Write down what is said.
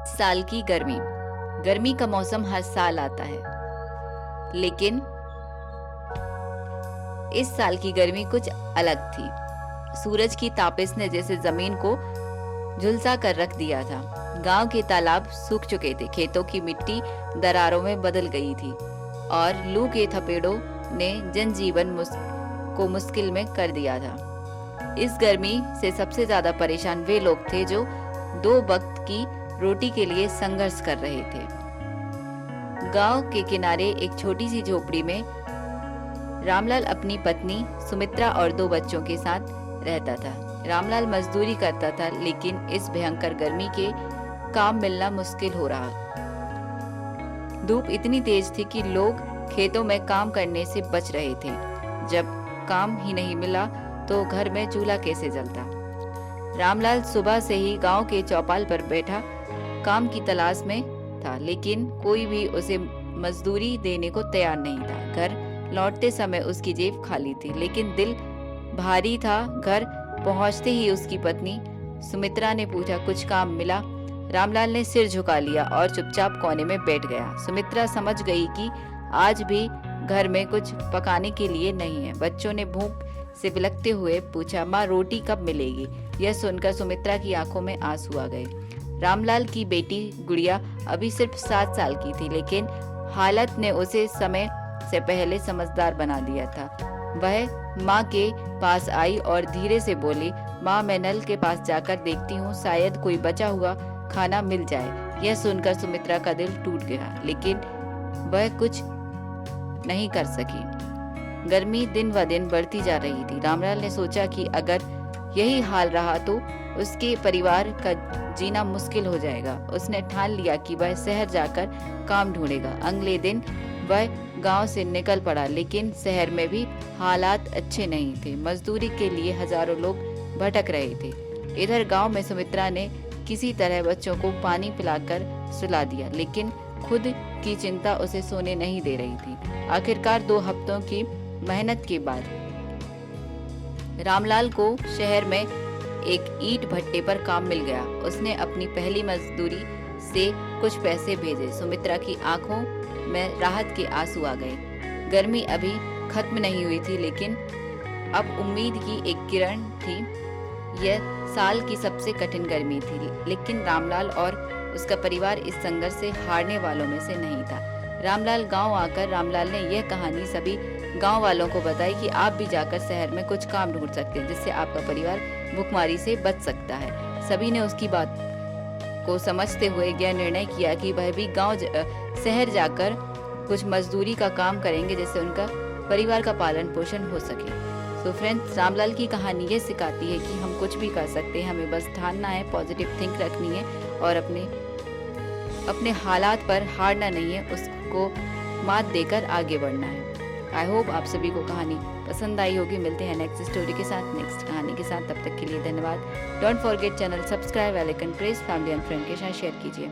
साल की गर्मी। गर्मी का मौसम हर साल आता है, लेकिन इस साल की गर्मी कुछ अलग थी। सूरज की तापिश ने जैसे जमीन को झुलसा कर रख दिया था। गांव के तालाब सूख चुके थे, खेतों की मिट्टी दरारों में बदल गई थी और लू के थपेड़ों ने जनजीवन को मुश्किल में कर दिया था। इस गर्मी से सबसे ज्यादा परेशान वे लोग थे जो 2 वक्त की रोटी के लिए संघर्ष कर रहे थे। गांव के किनारे एक छोटी सी झोपड़ी में रामलाल अपनी पत्नी सुमित्रा और 2 बच्चों के साथ रहता था। रामलाल मजदूरी करता था, लेकिन इस भयंकर गर्मी के काम मिलना मुश्किल हो रहा। धूप इतनी तेज थी कि लोग खेतों में काम करने से बच रहे थे। जब काम ही नहीं मिला तो घर में चूल्हा कैसे जलता। रामलाल सुबह से ही गांव के चौपाल पर बैठा काम की तलाश में था, लेकिन कोई भी उसे मजदूरी देने को तैयार नहीं था। घर लौटते समय उसकी जेब खाली थी, लेकिन दिल भारी था। घर पहुंचते ही उसकी पत्नी सुमित्रा ने पूछा, कुछ काम मिला? रामलाल ने सिर झुका लिया और चुपचाप कोने में बैठ गया। सुमित्रा समझ गई कि आज भी घर में कुछ पकाने के लिए नहीं है। बच्चों ने भूख से बिलखते हुए पूछा, माँ रोटी कब मिलेगी? यह सुनकर सुमित्रा की आंखों में आंसू आ गए। रामलाल की बेटी गुड़िया अभी सिर्फ 7 साल की थी, लेकिन हालत ने उसे समय से पहले समझदार बना दिया था। वह माँ के पास आई और धीरे से बोली, माँ मैं नल के पास जाकर देखती हूँ, शायद कोई बचा हुआ खाना मिल जाए। यह सुनकर सुमित्रा का दिल टूट गया, लेकिन वह कुछ नहीं कर सकी। गर्मी दिन व दिन बढ़ती जा रही थी। रामलाल ने सोचा कि अगर यही हाल रहा तो उसके परिवार का जीना मुश्किल हो जाएगा। उसने ठान लिया कि वह शहर जाकर काम ढूंढेगा। अगले दिन वह गांव से निकल पड़ा, लेकिन शहर में भी हालात अच्छे नहीं थे। मजदूरी के लिए हजारों लोग भटक रहे थे। इधर गांव में सुमित्रा ने किसी तरह बच्चों को पानी पिलाकर सुला दिया, लेकिन खुद की चिंता उसे सोने नहीं दे रही थी। आखिरकार 2 हफ्तों की मेहनत के बाद रामलाल को शहर में एक ईंट भट्टे पर काम मिल गया। उसने अपनी पहली मजदूरी से कुछ पैसे भेजे। सुमित्रा की आंखों में राहत के आंसू आ गए। गर्मी अभी खत्म नहीं हुई थी, लेकिन अब उम्मीद की एक किरण थी। यह साल की सबसे कठिन गर्मी थी, लेकिन रामलाल और उसका परिवार इस संघर्ष से हारने वालों में से नहीं था। रामलाल गांव आकर रामलाल ने यह कहानी सभी गांव वालों को बताई कि आप भी जाकर शहर में कुछ काम ढूंढ सकते हैं, जिससे आपका परिवार भूखमरी से बच सकता है। सभी ने उसकी बात को समझते हुए यह निर्णय किया कि वह भी शहर जाकर कुछ मजदूरी का काम करेंगे, जिससे उनका परिवार का पालन पोषण हो सके। तो फ्रेंड्स, रामलाल की कहानी ये सिखाती है कि हम कुछ भी कर सकते हैं, हमें बस ठानना है, पॉजिटिव थिंक रखनी है और अपने हालात पर हारना नहीं है, उसको मात देकर आगे बढ़ना है। आई होप आप सभी को कहानी पसंद आई होगी। मिलते हैं नेक्स्ट स्टोरी के साथ, नेक्स्ट कहानी के साथ। तब तक के लिए धन्यवाद। Don't forget channel subscribe, bell icon press, family and friend के साथ शेयर कीजिए।